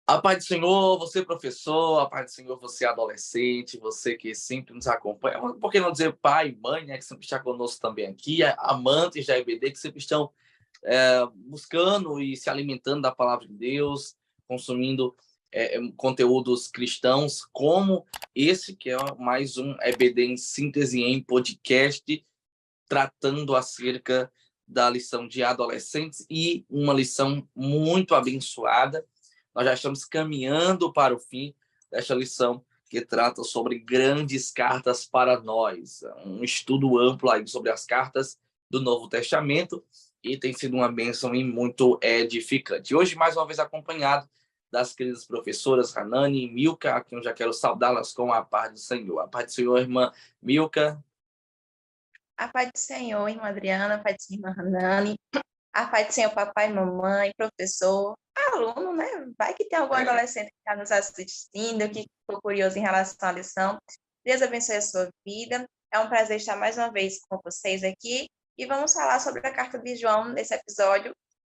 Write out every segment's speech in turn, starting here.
A paz do Senhor, você professor, a paz do Senhor, você adolescente, você que sempre nos acompanha, por que não dizer pai e mãe, né, que sempre está conosco também aqui, amantes da EBD, que sempre estão buscando e se alimentando da palavra de Deus, consumindo conteúdos cristãos, como esse que é mais um EBD em síntese em podcast, tratando acerca da lição de adolescentes e uma lição muito abençoada. Nós já estamos caminhando para o fim desta lição que trata sobre grandes cartas para nós, um estudo amplo aí sobre as cartas do Novo Testamento, e tem sido uma bênção e muito edificante. Hoje, mais uma vez, acompanhado das queridas professoras Hanani e Milka, a quem eu já quero saudá-las com a paz do Senhor. A paz do Senhor, irmã Milka. A paz do Senhor, irmã Adriana, a paz do Senhor, irmã Hanani, a paz do Senhor, papai, mamãe, professor, aluno, né? Vai que tem algum adolescente que está nos assistindo, que ficou curioso em relação à lição. Deus abençoe a sua vida. É um prazer estar mais uma vez com vocês aqui e vamos falar sobre a carta de João nesse episódio.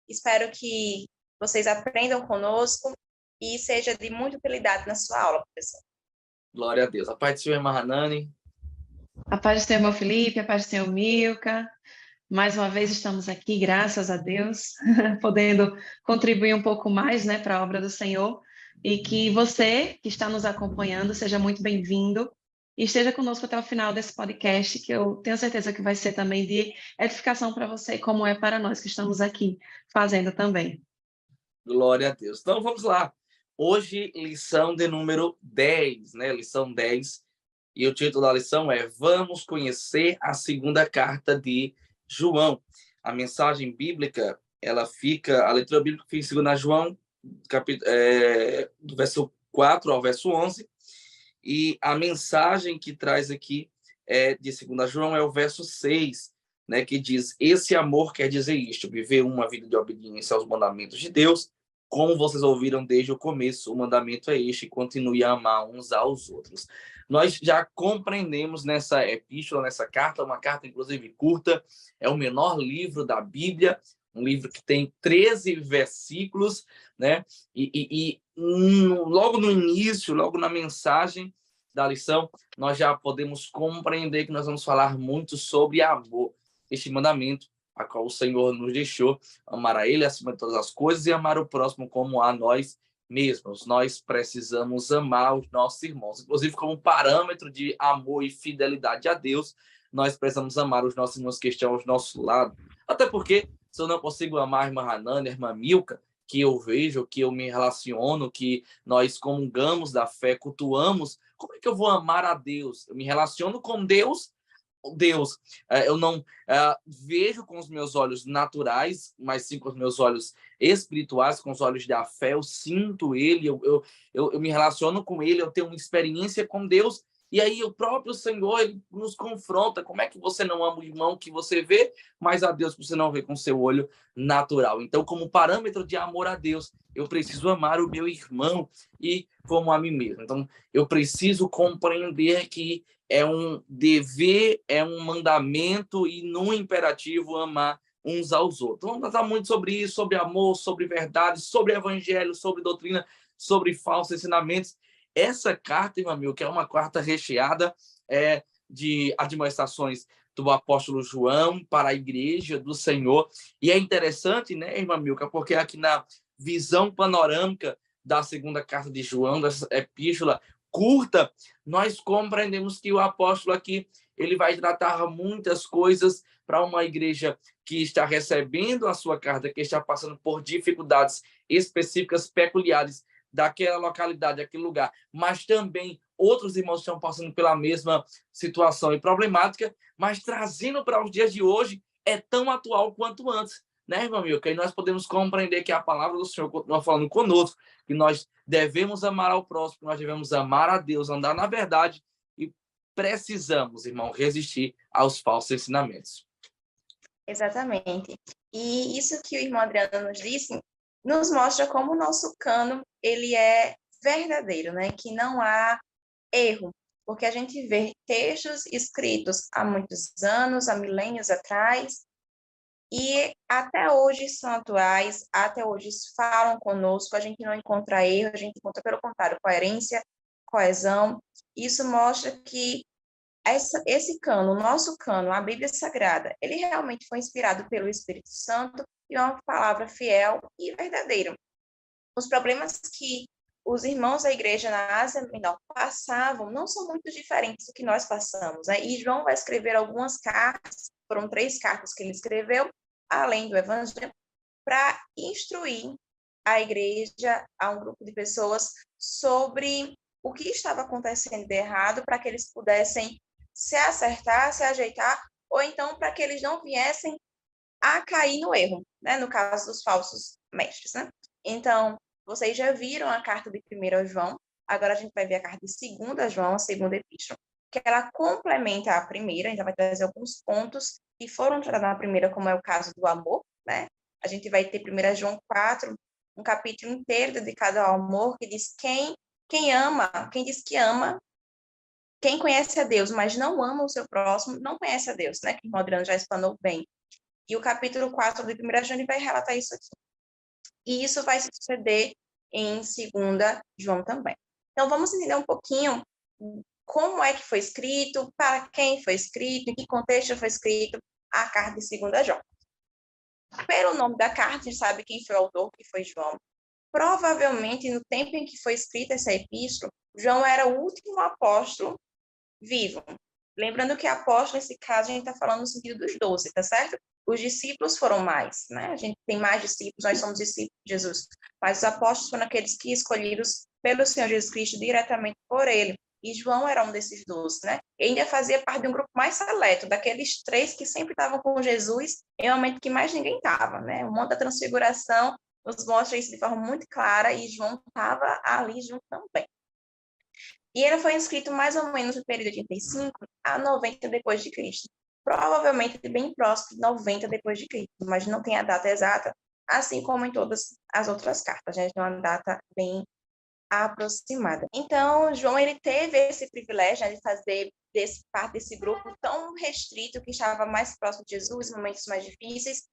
Espero que vocês aprendam conosco e seja de muita utilidade na sua aula, professor. Glória a Deus. A paz do Senhor, irmã Hanani. A paz do Senhor, meu Felipe, a paz do Senhor, Milka. Mais uma vez estamos aqui, graças a Deus, podendo contribuir um pouco mais, né, para a obra do Senhor. E que você que está nos acompanhando seja muito bem-vindo e esteja conosco até o final desse podcast, que eu tenho certeza que vai ser também de edificação para você, como é para nós que estamos aqui fazendo também. Glória a Deus. Então vamos lá. Hoje, lição de número 10, né? Lição 10. E o título da lição é Vamos conhecer a segunda carta de João. A mensagem bíblica, a leitura bíblica fica em 2 João, do verso 4 ao verso 11. E a mensagem que traz aqui de 2 João é o verso 6, né, que diz: esse amor quer dizer isto, viver uma vida de obediência aos mandamentos de Deus, como vocês ouviram desde o começo, o mandamento é este, continue a amar uns aos outros. Nós já compreendemos nessa epístola, nessa carta, uma carta inclusive curta, é o menor livro da Bíblia, um livro que tem 13 versículos, né? Logo no início, logo na mensagem da lição, nós já podemos compreender que nós vamos falar muito sobre amor, este mandamento a qual o Senhor nos deixou, amar a Ele acima de todas as coisas e amar o próximo como a nós mesmos. Nós precisamos amar os nossos irmãos. Inclusive, como parâmetro de amor e fidelidade a Deus, nós precisamos amar os nossos irmãos que estão ao nosso lado. Até porque, se eu não consigo amar a irmã Hanani, a irmã Milka, que eu vejo, que eu me relaciono, que nós comungamos da fé, cultuamos, como é que eu vou amar a Deus? Eu me relaciono com Deus, eu não vejo com os meus olhos naturais, mas sim com os meus olhos espirituais, com os olhos da fé. Eu sinto Ele, eu me relaciono com Ele, eu tenho uma experiência com Deus. E aí o próprio Senhor ele nos confronta. Como é que você não ama o irmão que você vê, mas a Deus que você não vê com seu olho natural? Então, como parâmetro de amor a Deus, eu preciso amar o meu irmão e como a mim mesmo. Então, eu preciso compreender que é um dever, é um mandamento e não imperativo amar uns aos outros. Vamos tratar muito sobre isso, sobre amor, sobre verdade, sobre evangelho, sobre doutrina, sobre falsos ensinamentos. Essa carta, irmão meu, que é uma carta recheada de admoestações do apóstolo João para a igreja do Senhor. E é interessante, né, irmã Milka, porque aqui na visão panorâmica da segunda carta de João, dessa epístola curta, nós compreendemos que o apóstolo aqui ele vai tratar muitas coisas para uma igreja que está recebendo a sua carta, que está passando por dificuldades específicas, peculiares daquela localidade, daquele lugar, mas também outros irmãos estão passando pela mesma situação e problemática, mas trazendo para os dias de hoje é tão atual quanto antes, né, irmão meu? Que aí nós podemos compreender que a palavra do Senhor continua falando conosco, que nós devemos amar ao próximo, que nós devemos amar a Deus, andar na verdade e precisamos, irmão, resistir aos falsos ensinamentos. Exatamente. E isso que o irmão Adriano nos disse nos mostra como o nosso cânon ele é verdadeiro, né? Que não há erro, porque a gente vê textos escritos há muitos anos, há milênios atrás, E até hoje são atuais, até hoje falam conosco, a gente não encontra erro, a gente encontra, pelo contrário, coerência, coesão. Isso mostra que esse cano, o nosso cano, a Bíblia Sagrada, ele realmente foi inspirado pelo Espírito Santo e é uma palavra fiel e verdadeira. Os problemas que os irmãos da igreja na Ásia Menor passavam não são muito diferentes do que nós passamos, né? E João vai escrever algumas cartas, foram 3 cartas que ele escreveu, além do Evangelho, para instruir a igreja, a um grupo de pessoas, sobre o que estava acontecendo de errado, para que eles pudessem se acertar, se ajeitar, ou então para que eles não viessem a cair no erro, né? No caso dos falsos mestres, né? Então, vocês já viram a carta de 1 João, agora a gente vai ver a carta de 2 João, a segunda epístola, que ela complementa a primeira, a gente vai trazer alguns pontos que foram tratados na primeira, como é o caso do amor, né? A gente vai ter 1 João 4, um capítulo inteiro dedicado ao amor, que diz quem ama, quem diz que ama, quem conhece a Deus, mas não ama o seu próximo, não conhece a Deus, né? Que o Adriano já explanou bem. E o capítulo 4 de 1 João vai relatar isso aqui. E isso vai suceder em 2 João também. Então, vamos entender um pouquinho como é que foi escrito, para quem foi escrito, em que contexto foi escrito a carta de 2 João. Pelo nome da carta, a gente sabe quem foi o autor, que foi João. Provavelmente, no tempo em que foi escrita essa epístola, João era o último apóstolo vivo. Lembrando que apóstolo, nesse caso, a gente está falando no sentido dos 12, tá certo? Os discípulos foram mais, né? A gente tem mais discípulos, nós somos discípulos de Jesus. Mas os apóstolos foram aqueles que escolhidos pelo Senhor Jesus Cristo diretamente por ele. E João era um desses 12, né? Ele ainda fazia parte de um grupo mais seleto, daqueles 3 que sempre estavam com Jesus em um momento que mais ninguém estava, né? O Monte da Transfiguração nos mostra isso de forma muito clara e João estava ali junto também. E ele foi escrito mais ou menos no período de 85 a 90 depois de Cristo. Provavelmente bem próximo de 90 depois de Cristo, mas não tem a data exata, assim como em todas as outras cartas, a gente tem uma data bem aproximada. Então, João ele teve esse privilégio, né, de fazer parte desse grupo tão restrito que estava mais próximo de Jesus, em momentos mais difíceis,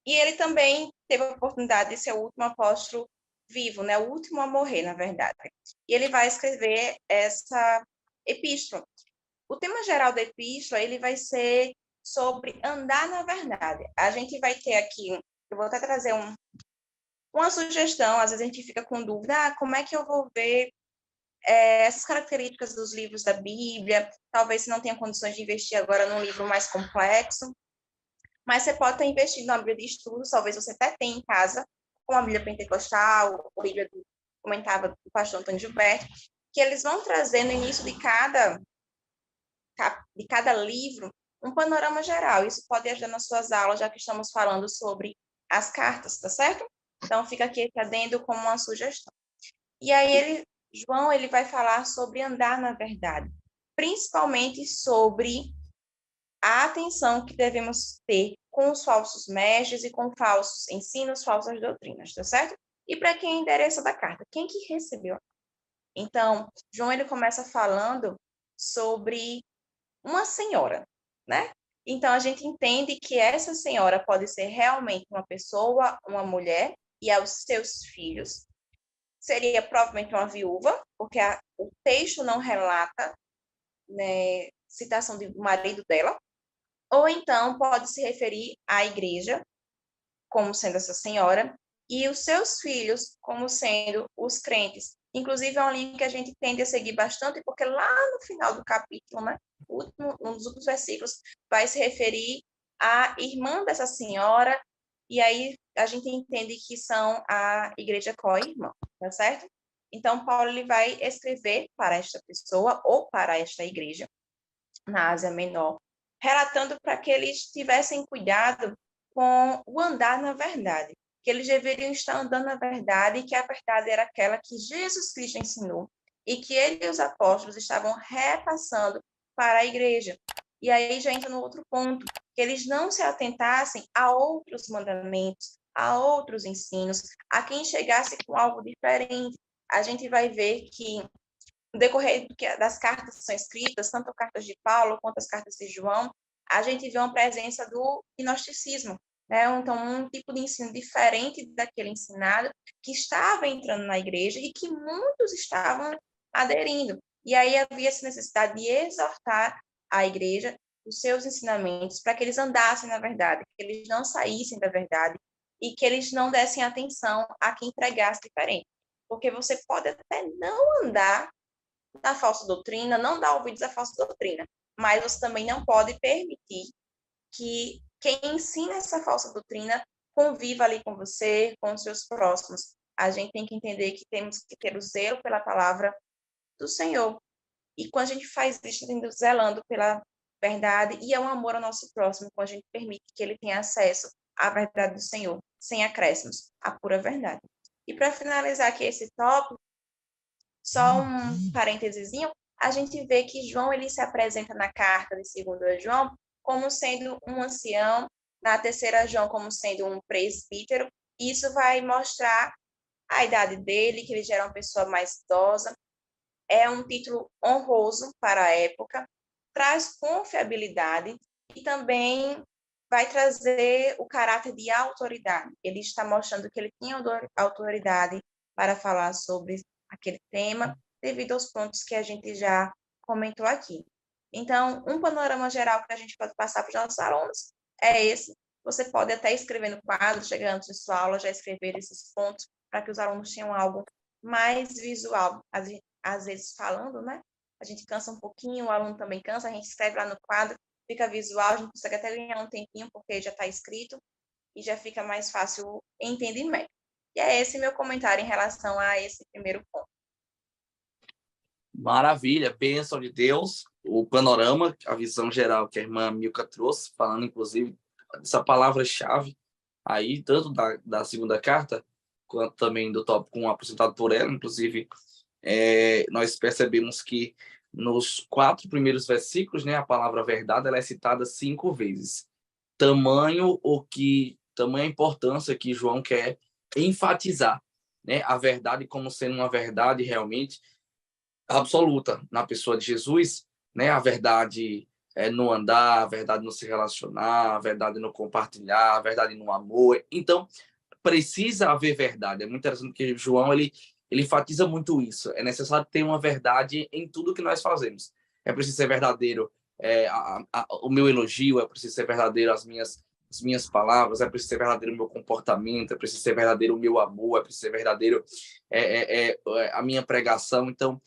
e ele também teve a oportunidade de ser o último apóstolo vivo, né, o último a morrer, na verdade. E ele vai escrever essa epístola. O tema geral da epístola, ele vai ser sobre andar na verdade. A gente vai ter aqui, eu vou até trazer uma sugestão, às vezes a gente fica com dúvida, como é que eu vou ver essas características dos livros da Bíblia, talvez você não tenha condições de investir agora num livro mais complexo, mas você pode estar investindo na Bíblia de estudos, talvez você até tenha em casa, como a Bíblia Pentecostal, a Bíblia comentava do pastor Antônio Gilberto, que eles vão trazer no início de cada livro um panorama geral. Isso pode ajudar nas suas aulas, já que estamos falando sobre as cartas, tá certo? Então, fica aqui adendo como uma sugestão. E aí, João, ele vai falar sobre andar na verdade, principalmente sobre a atenção que devemos ter com os falsos mestres e com falsos ensinos, falsas doutrinas, tá certo? E para quem é endereço da carta? Quem que recebeu? Então, João, ele começa falando sobre uma senhora, né? Então, a gente entende que essa senhora pode ser realmente uma pessoa, uma mulher, e aos seus filhos. Seria provavelmente uma viúva, porque o texto não relata, né, citação do marido dela. Ou então pode se referir à igreja, como sendo essa senhora, e os seus filhos como sendo os crentes. Inclusive, é um link que a gente tende a seguir bastante, porque lá no final do capítulo, né, um dos últimos versículos, vai se referir à irmã dessa senhora, e aí a gente entende que são a igreja co-irmã, tá certo? Então, Paulo ele vai escrever para esta pessoa ou para esta igreja na Ásia Menor, relatando para que eles tivessem cuidado com o andar na verdade, que eles deveriam estar andando na verdade e que a verdade era aquela que Jesus Cristo ensinou e que ele e os apóstolos estavam repassando para a igreja. E aí já entra no outro ponto, que eles não se atentassem a outros mandamentos, a outros ensinos, a quem chegasse com algo diferente. A gente vai ver que no decorrer das cartas que são escritas, tanto as cartas de Paulo quanto as cartas de João, a gente vê uma presença do gnosticismo, né? Então, um tipo de ensino diferente daquele ensinado que estava entrando na igreja e que muitos estavam aderindo. E aí havia essa necessidade de exortar a igreja, os seus ensinamentos, para que eles andassem na verdade, que eles não saíssem da verdade e que eles não dessem atenção a quem pregasse diferente. Porque você pode até não andar na falsa doutrina, não dar ouvidos à falsa doutrina, mas você também não pode permitir que quem ensina essa falsa doutrina conviva ali com você, com os seus próximos. A gente tem que entender que temos que ter o zelo pela palavra do Senhor. E quando a gente faz isso, zelando pela verdade e é um amor ao nosso próximo, quando a gente permite que ele tenha acesso à verdade do Senhor, sem acréscimos, à pura verdade. E para finalizar aqui esse tópico, só um parêntesezinho, a gente vê que João ele se apresenta na carta de 2 João como sendo um ancião, na 3 João como sendo um presbítero. Isso vai mostrar a idade dele, que ele já era uma pessoa mais idosa. É um título honroso para a época, traz confiabilidade e também vai trazer o caráter de autoridade. Ele está mostrando que ele tinha autoridade para falar sobre aquele tema, devido aos pontos que a gente já comentou aqui. Então, um panorama geral que a gente pode passar para os nossos alunos é esse. Você pode até escrever no quadro, chegando na sua aula, já escrever esses pontos, para que os alunos tenham algo mais visual. Às vezes, falando, né? A gente cansa um pouquinho, o aluno também cansa, a gente escreve lá no quadro, fica visual, a gente consegue até ganhar um tempinho, porque já está escrito, e já fica mais fácil o entendimento. E é esse meu comentário em relação a esse primeiro ponto. Maravilha, bênção de Deus, o panorama, a visão geral que a irmã Milka trouxe, falando inclusive dessa palavra-chave aí, tanto da segunda carta, quanto também do tópico 1 apresentado por ela. Inclusive, nós percebemos que nos 4 primeiros versículos, né, a palavra verdade ela é citada 5 vezes. Tamanha importância que João quer enfatizar, né, a verdade como sendo uma verdade realmente absoluta na pessoa de Jesus, né? A verdade no andar, a verdade no se relacionar, a verdade no compartilhar, a verdade no amor. Então, precisa haver verdade. É muito interessante que João ele enfatiza muito isso. É necessário ter uma verdade em tudo que nós fazemos. É preciso ser verdadeiro o meu elogio, é preciso ser verdadeiro as minhas palavras, é preciso ser verdadeiro o meu comportamento, é preciso ser verdadeiro o meu amor, é preciso ser verdadeiro a minha pregação. Então,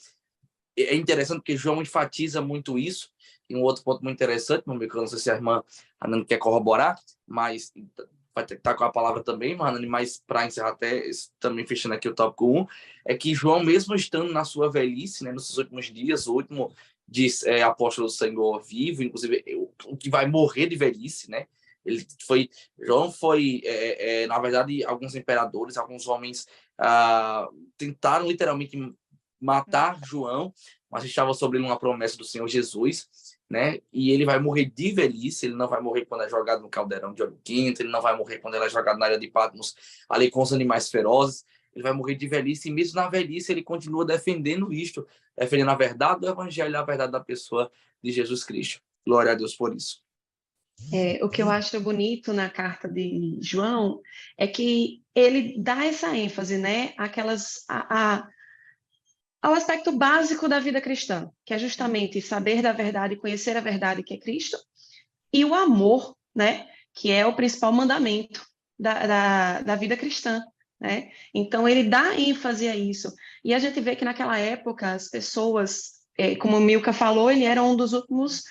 é interessante porque João enfatiza muito isso. E um outro ponto muito interessante, meu amigo, eu não sei se a irmã Anani quer corroborar, mas vai ter que estar com a palavra também, Anani, mas para encerrar até, também fechando aqui o tópico 1, é que João, mesmo estando na sua velhice, né, nos seus últimos dias, o último apóstolo do Senhor vivo, inclusive o que vai morrer de velhice, né? João foi, na verdade, alguns imperadores, alguns homens tentaram literalmente matar João, mas estava sobre ele uma promessa do Senhor Jesus, né? E ele vai morrer de velhice, ele não vai morrer quando é jogado no caldeirão de óleo quente, ele não vai morrer quando ele é jogado na área de Patmos, ali com os animais ferozes, ele vai morrer de velhice, e mesmo na velhice ele continua defendendo isto, defendendo a verdade do evangelho, a verdade da pessoa de Jesus Cristo. Glória a Deus por isso. O que eu acho bonito na carta de João é que ele dá essa ênfase, né? Ao aspecto básico da vida cristã, que é justamente saber da verdade, conhecer a verdade que é Cristo, e o amor, né? Que é o principal mandamento da vida cristã, né? Então, ele dá ênfase a isso. E a gente vê que naquela época, as pessoas, como o Milka falou, ele era um dos últimos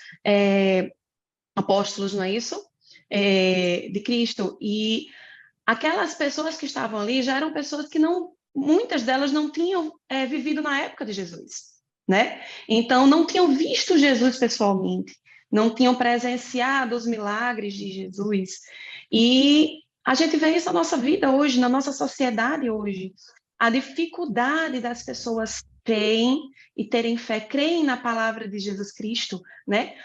apóstolos, não é isso? De Cristo. E aquelas pessoas que estavam ali já eram pessoas que muitas delas não tinham vivido na época de Jesus, né? Então, não tinham visto Jesus pessoalmente, não tinham presenciado os milagres de Jesus. E a gente vê isso na nossa vida hoje, na nossa sociedade hoje. A dificuldade das pessoas terem fé, creem na palavra de Jesus Cristo, né?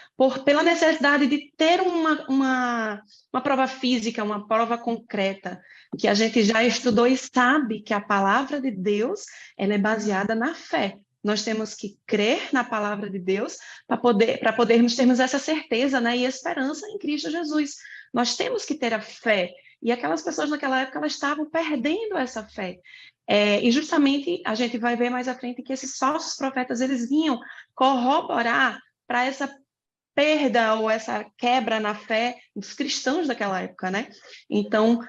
Pela necessidade de ter uma prova física, uma prova concreta, que a gente já estudou e sabe que a palavra de Deus ela é baseada na fé. Nós temos que crer na palavra de Deus para podermos termos essa certeza, né, e esperança em Cristo Jesus. Nós temos que ter a fé. E aquelas pessoas naquela época, elas estavam perdendo essa fé. E justamente a gente vai ver mais à frente que esses falsos profetas, eles vinham corroborar para essa perda ou essa quebra na fé dos cristãos daquela época, né? Então,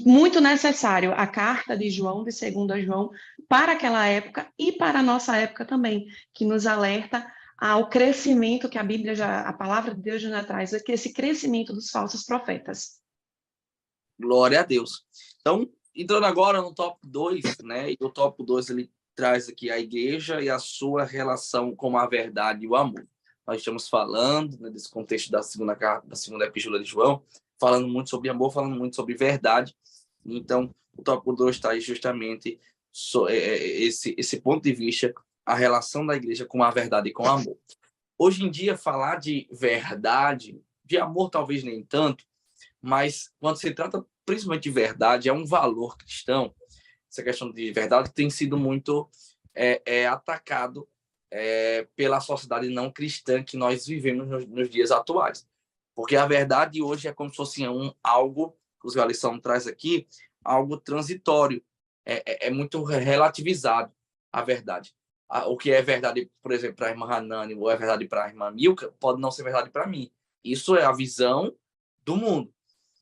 muito necessário a carta de João, de 2 João, para aquela época e para a nossa época também, que nos alerta ao crescimento que a Bíblia a palavra de Deus já traz, esse crescimento dos falsos profetas. Glória a Deus. Então, entrando agora no tópico 2, né? E o tópico 2 ele traz aqui a igreja e a sua relação com a verdade e o amor. Nós estamos falando, né, desse contexto da segunda epístola de João, falando muito sobre amor, falando muito sobre verdade. Então, o tópico 2 traz justamente esse ponto de vista, a relação da igreja com a verdade e com o amor. Hoje em dia, falar de verdade, de amor talvez nem tanto, mas quando se trata principalmente de verdade, é um valor cristão. Essa questão de verdade tem sido muito atacado pela sociedade não cristã que nós vivemos nos dias atuais. Porque a verdade hoje é como se fosse algo, inclusive a lição traz aqui, algo transitório. É muito relativizado a verdade. O que é verdade, por exemplo, para a irmã Hanani ou é verdade para a irmã Milka, pode não ser verdade para mim. Isso é a visão do mundo.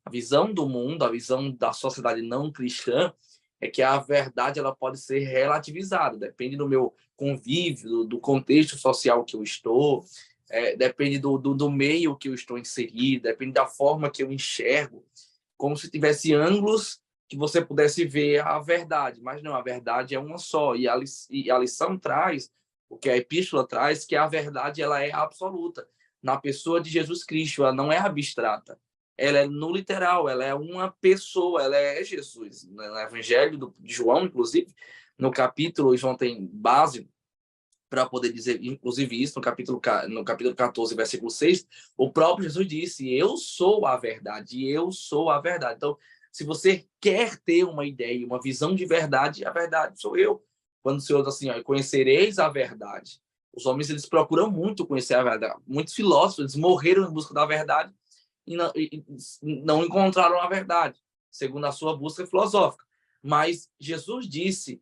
A visão do mundo, a visão da sociedade não cristã é que a verdade ela pode ser relativizada, depende do meu convívio, do contexto social que eu estou, depende do meio que eu estou inserido, depende da forma que eu enxergo, como se tivesse ângulos que você pudesse ver a verdade, mas não, a verdade é uma só, e a lição traz, o que a epístola traz, que a verdade ela é absoluta, na pessoa de Jesus Cristo, ela não é abstrata. Ela é no literal, ela é uma pessoa, ela é Jesus. No Evangelho de João, inclusive, no capítulo, João tem base para poder dizer, inclusive isso, no capítulo 14, versículo 6, o próprio Jesus disse, eu sou a verdade, eu sou a verdade. Então, se você quer ter uma ideia, uma visão de verdade, a verdade sou eu. Quando o Senhor diz assim, conhecereis a verdade. Os homens, eles procuram muito conhecer a verdade. Muitos filósofos, eles morreram em busca da verdade, e não encontraram a verdade, segundo a sua busca filosófica. Mas Jesus disse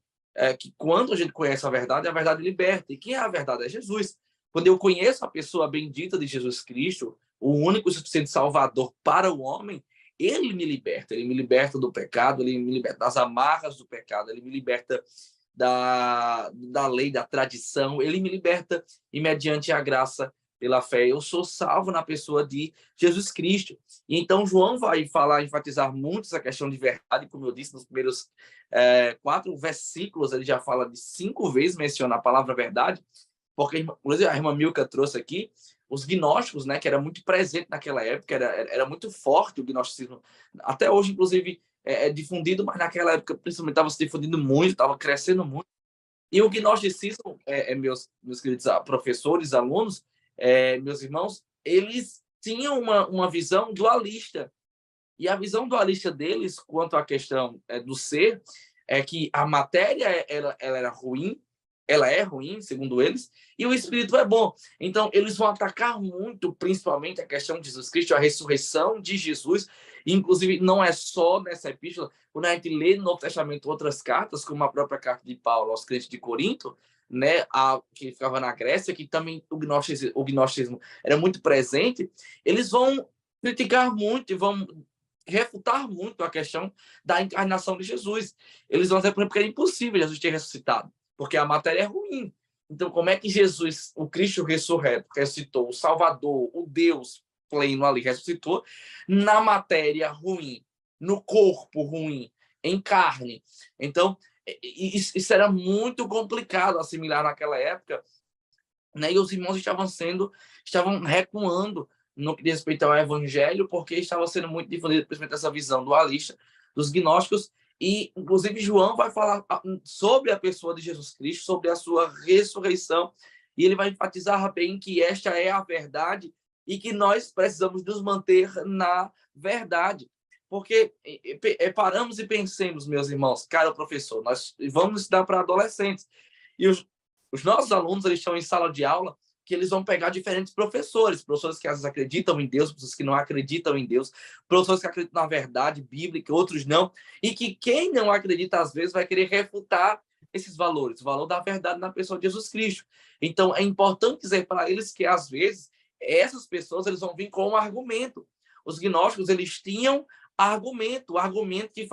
que quando a gente conhece a verdade liberta. E quem é a verdade? É Jesus. Quando eu conheço a pessoa bendita de Jesus Cristo, o único e suficiente Salvador para o homem, ele me liberta. Ele me liberta do pecado, ele me liberta das amarras do pecado, ele me liberta da lei, da tradição, ele me liberta e mediante a graça pela fé, eu sou salvo na pessoa de Jesus Cristo. E então, João vai enfatizar muito essa questão de verdade, como eu disse, nos primeiros 4 versículos, ele já fala de 5 vezes, menciona a palavra verdade, porque, inclusive, a irmã Milka trouxe aqui, os gnósticos, né, que era muito presente naquela época, era muito forte o gnosticismo. Até hoje, inclusive, é difundido, mas naquela época, principalmente, estava se difundindo muito, estava crescendo muito. E o gnosticismo, meus queridos professores, alunos, meus irmãos, eles tinham uma visão dualista. E a visão dualista deles, quanto à questão do ser, é que a matéria ela era ruim, ela é ruim, segundo eles, e o espírito é bom. Então, eles vão atacar muito, principalmente, a questão de Jesus Cristo, a ressurreição de Jesus. E, inclusive, não é só nessa epístola. Quando a gente lê no Novo Testamento outras cartas, como a própria carta de Paulo aos crentes de Corinto, né, que ficava na Grécia, que também o gnosticismo era muito presente, eles vão criticar muito e vão refutar muito a questão da encarnação de Jesus. Eles vão dizer, por exemplo, que é impossível Jesus ter ressuscitado, porque a matéria é ruim. Então, como é que Jesus, o Cristo ressurreto, ressuscitou, o Salvador, o Deus pleno ali, ressuscitou na matéria ruim, no corpo ruim, em carne? Então, isso era muito complicado assimilar naquela época, né? E os irmãos estavam recuando no que diz respeito ao evangelho, porque estava sendo muito difundido, principalmente essa visão dualista dos gnósticos. E, inclusive, João vai falar sobre a pessoa de Jesus Cristo, sobre a sua ressurreição, e ele vai enfatizar bem que esta é a verdade e que nós precisamos nos manter na verdade. Porque paramos e pensemos, meus irmãos, cara professor, nós vamos estudar para adolescentes, e os nossos alunos, eles estão em sala de aula que eles vão pegar diferentes professores que às vezes acreditam em Deus, pessoas que não acreditam em Deus, professores que acreditam na verdade bíblica, outros não, e que quem não acredita às vezes vai querer refutar esses valores, o valor da verdade na pessoa de Jesus Cristo. Então é importante dizer para eles que às vezes essas pessoas eles vão vir com um argumento. Os gnósticos eles tinham argumento que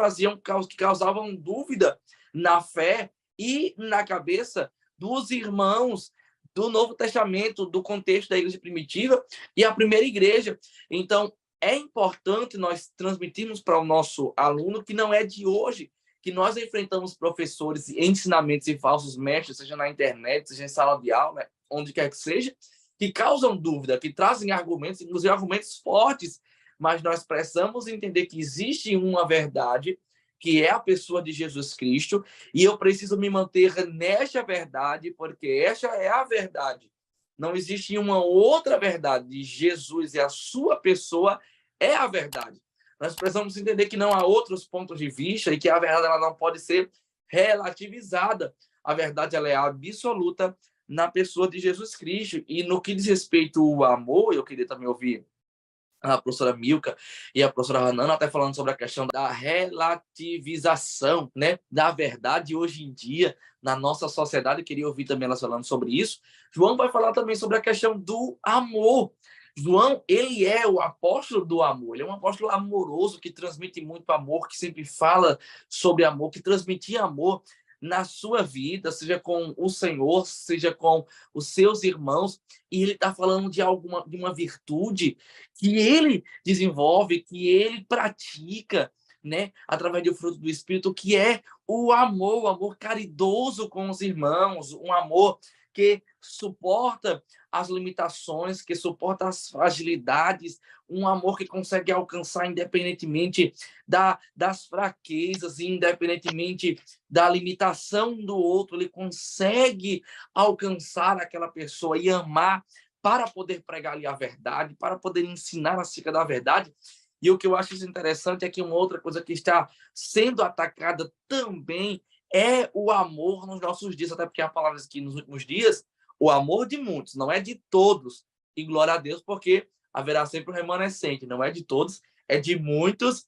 causavam dúvida na fé e na cabeça dos irmãos do Novo Testamento, do contexto da igreja primitiva e a primeira igreja. Então, é importante nós transmitirmos para o nosso aluno que não é de hoje que nós enfrentamos professores e ensinamentos e falsos mestres, seja na internet, seja em sala de aula, né, onde quer que seja, que causam dúvida, que trazem argumentos, inclusive argumentos fortes, mas nós precisamos entender que existe uma verdade, que é a pessoa de Jesus Cristo, e eu preciso me manter nesta verdade, porque esta é a verdade. Não existe uma outra verdade. Jesus e a sua pessoa é a verdade. Nós precisamos entender que não há outros pontos de vista e que a verdade ela não pode ser relativizada. A verdade ela é absoluta na pessoa de Jesus Cristo. E no que diz respeito ao amor, eu queria também ouvir a professora Milka e a professora Hanana até falando sobre a questão da relativização, né, da verdade hoje em dia na nossa sociedade. Eu queria ouvir também elas falando sobre isso. João vai falar também sobre a questão do amor. João, ele é o apóstolo do amor, ele é um apóstolo amoroso que transmite muito amor, que sempre fala sobre amor, que transmitia amor na sua vida, seja com o Senhor, seja com os seus irmãos, e ele está falando de uma virtude que ele desenvolve, que ele pratica, né, através do fruto do Espírito, que é o amor caridoso com os irmãos, um amor que suporta as limitações, que suporta as fragilidades, um amor que consegue alcançar independentemente das fraquezas, independentemente da limitação do outro, ele consegue alcançar aquela pessoa e amar para poder pregar-lhe a verdade, para poder ensinar acerca da verdade. E o que eu acho interessante é que uma outra coisa que está sendo atacada também é o amor nos nossos dias, até porque a palavra diz que nos últimos dias, o amor de muitos, não é de todos. E glória a Deus, porque haverá sempre um remanescente, não é de todos, é de muitos,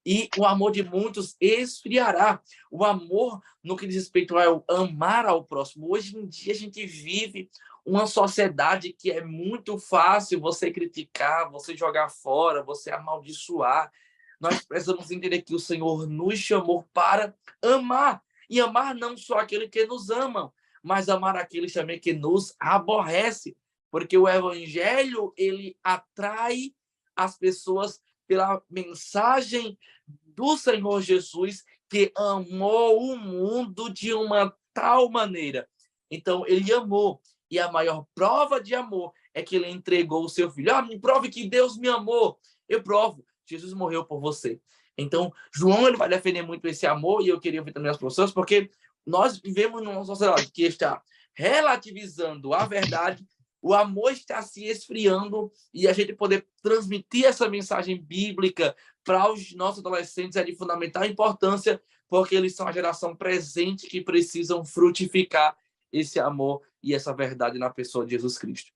e o amor de muitos esfriará. O amor, no que diz respeito ao amar ao próximo, hoje em dia a gente vive uma sociedade que é muito fácil você criticar, você jogar fora, você amaldiçoar. Nós precisamos entender que o Senhor nos chamou para amar, e amar não só aquele que nos ama, mas amar aqueles também que nos aborrece, porque o evangelho ele atrai as pessoas pela mensagem do Senhor Jesus, que amou o mundo de uma tal maneira. Então, ele amou, e a maior prova de amor é que ele entregou o seu filho. Me prove que Deus me amou. Eu provo, Jesus morreu por você. Então, João ele vai defender muito esse amor, e eu queria ouvir também as pessoas, porque nós vivemos numa sociedade que está relativizando a verdade, o amor está se esfriando, e a gente poder transmitir essa mensagem bíblica para os nossos adolescentes é de fundamental importância, porque eles são a geração presente que precisam frutificar esse amor e essa verdade na pessoa de Jesus Cristo.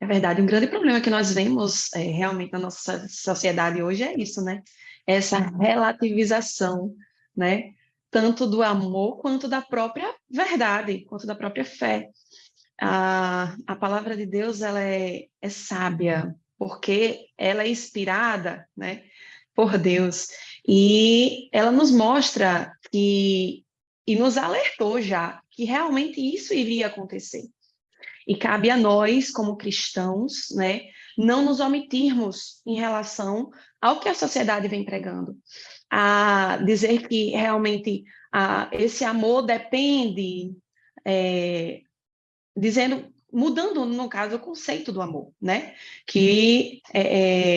É verdade, um grande problema que nós vemos realmente na nossa sociedade hoje é isso, né? Essa relativização, né? Tanto do amor quanto da própria verdade, quanto da própria fé. A palavra de Deus ela é sábia, porque ela é inspirada, né, por Deus, e ela nos mostra e nos alertou já que realmente isso iria acontecer. E cabe a nós, como cristãos, né, não nos omitirmos em relação ao que a sociedade vem pregando. A dizer que realmente esse amor depende, mudando, no caso, o conceito do amor, né? Que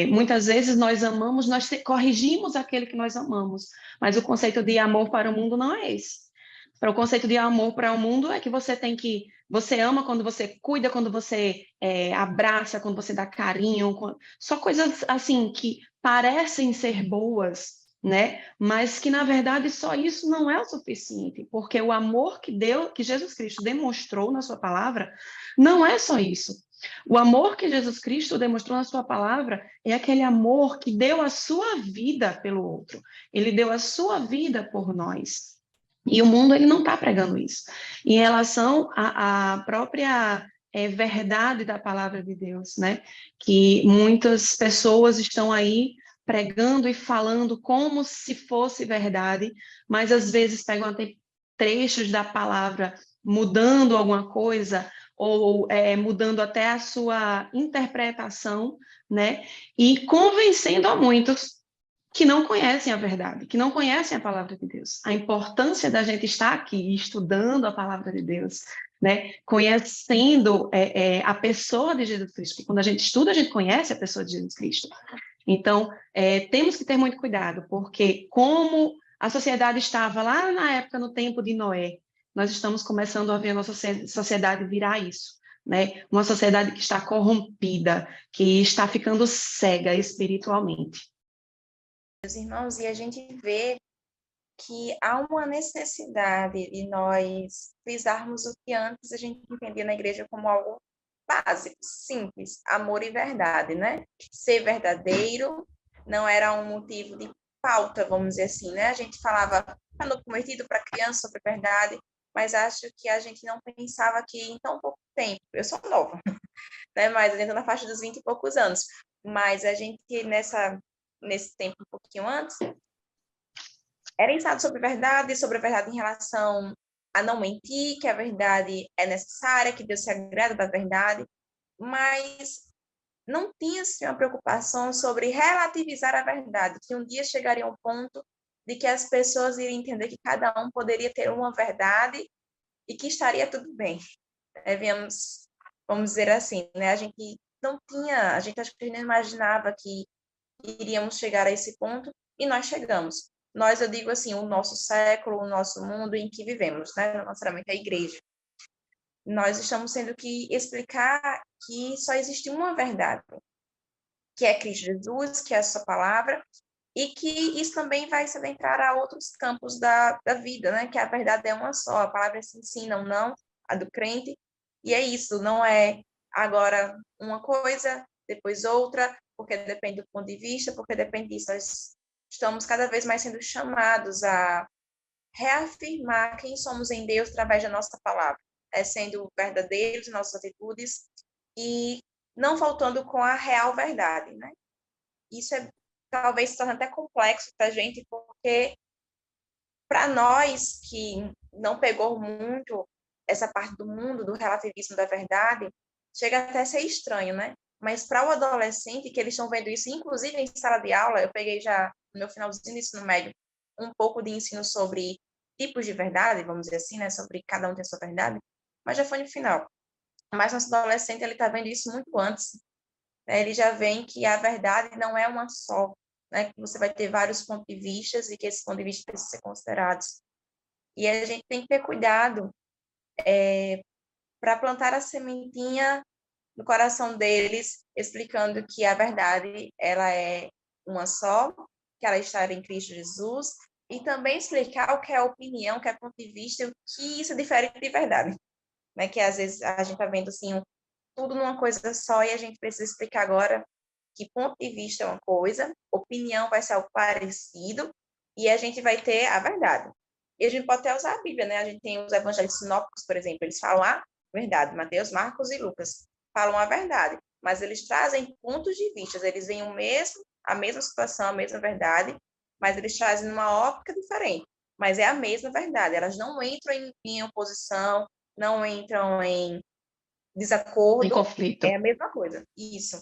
muitas vezes nós amamos, nós corrigimos aquele que nós amamos, mas o conceito de amor para o mundo não é esse. Para o conceito de amor para o mundo é que você ama quando você cuida, quando você abraça, quando você dá carinho, só coisas assim que parecem ser boas, né? Mas que, na verdade, só isso não é o suficiente, porque o amor que Jesus Cristo demonstrou na sua palavra, não é só isso. O amor que Jesus Cristo demonstrou na sua palavra é aquele amor que deu a sua vida pelo outro. Ele deu a sua vida por nós. E o mundo ele não está pregando isso. Em relação à própria verdade da palavra de Deus, né? Que muitas pessoas estão aí pregando e falando como se fosse verdade, mas às vezes pegam até trechos da palavra mudando alguma coisa ou mudando até a sua interpretação, né? E convencendo a muitos que não conhecem a verdade, que não conhecem a palavra de Deus. A importância da gente estar aqui estudando a palavra de Deus, né? Conhecendo a pessoa de Jesus Cristo. Porque quando a gente estuda, a gente conhece a pessoa de Jesus Cristo. Então, temos que ter muito cuidado, porque como a sociedade estava lá na época, no tempo de Noé, nós estamos começando a ver a nossa sociedade virar isso, né? Uma sociedade que está corrompida, que está ficando cega espiritualmente. Meus irmãos, e a gente vê que há uma necessidade de nós frisarmos o que antes a gente entendia na igreja como algo básico, simples, amor e verdade, né? Ser verdadeiro não era um motivo de pauta, vamos dizer assim, né? A gente falava para novo convertido, para criança, sobre verdade, mas acho que a gente não pensava que em tão pouco tempo, eu sou nova, né? Mas eu estou na faixa dos 20 e poucos anos, mas a gente nesse tempo um pouquinho antes, era ensinado sobre a verdade em relação a não mentir, que a verdade é necessária, que Deus se agrada da verdade, mas não tinha-se uma preocupação sobre relativizar a verdade, que um dia chegaria ao ponto de que as pessoas iriam entender que cada um poderia ter uma verdade e que estaria tudo bem. Vamos dizer assim, né? A gente não tinha, a gente acho que não imaginava que iríamos chegar a esse ponto e nós chegamos. Nós, eu digo assim, o nosso século, o nosso mundo em que vivemos, né? Não necessariamente a igreja. Nós estamos tendo que explicar que só existe uma verdade, que é Cristo Jesus, que é a sua palavra, e que isso também vai se adentrar a outros campos da vida, né? Que a verdade é uma só, a palavra é sim, sim, não, não, a do crente, e é isso, não é agora uma coisa, depois outra, porque depende do ponto de vista, porque depende disso. Nós estamos cada vez mais sendo chamados a reafirmar quem somos em Deus através da nossa palavra, sendo verdadeiros em nossas atitudes e não faltando com a real verdade, né? Isso talvez se torne até complexo para a gente, porque para nós que não pegou muito essa parte do mundo, do relativismo da verdade, chega até a ser estranho, né? Mas para o adolescente, que eles estão vendo isso, inclusive em sala de aula, eu peguei já no meu finalzinho do ensino médio um pouco de ensino sobre tipos de verdade, vamos dizer assim, né? Sobre cada um tem a sua verdade, mas já foi no final. Mas nosso adolescente, ele está vendo isso muito antes, né? Ele já vê que a verdade não é uma só, né? Que você vai ter vários pontos de vista e que esses pontos de vista precisam ser considerados. E a gente tem que ter cuidado para plantar a sementinha no coração deles, explicando que a verdade ela é uma só, que ela está em Cristo Jesus, e também explicar o que é opinião, o que é ponto de vista, o que isso é diferente de verdade, né? Que às vezes a gente está vendo assim tudo numa coisa só e a gente precisa explicar agora que ponto de vista é uma coisa, opinião vai ser algo parecido e a gente vai ter a verdade. E a gente pode até usar a Bíblia, né? A gente tem os evangelhos sinópticos, por exemplo, eles falam a verdade, Mateus, Marcos e Lucas falam a verdade, mas eles trazem pontos de vista, eles veem a mesma situação, a mesma verdade, mas eles trazem uma ótica diferente. Mas é a mesma verdade, elas não entram em oposição, não entram em desacordo, em conflito. é a mesma coisa. Isso.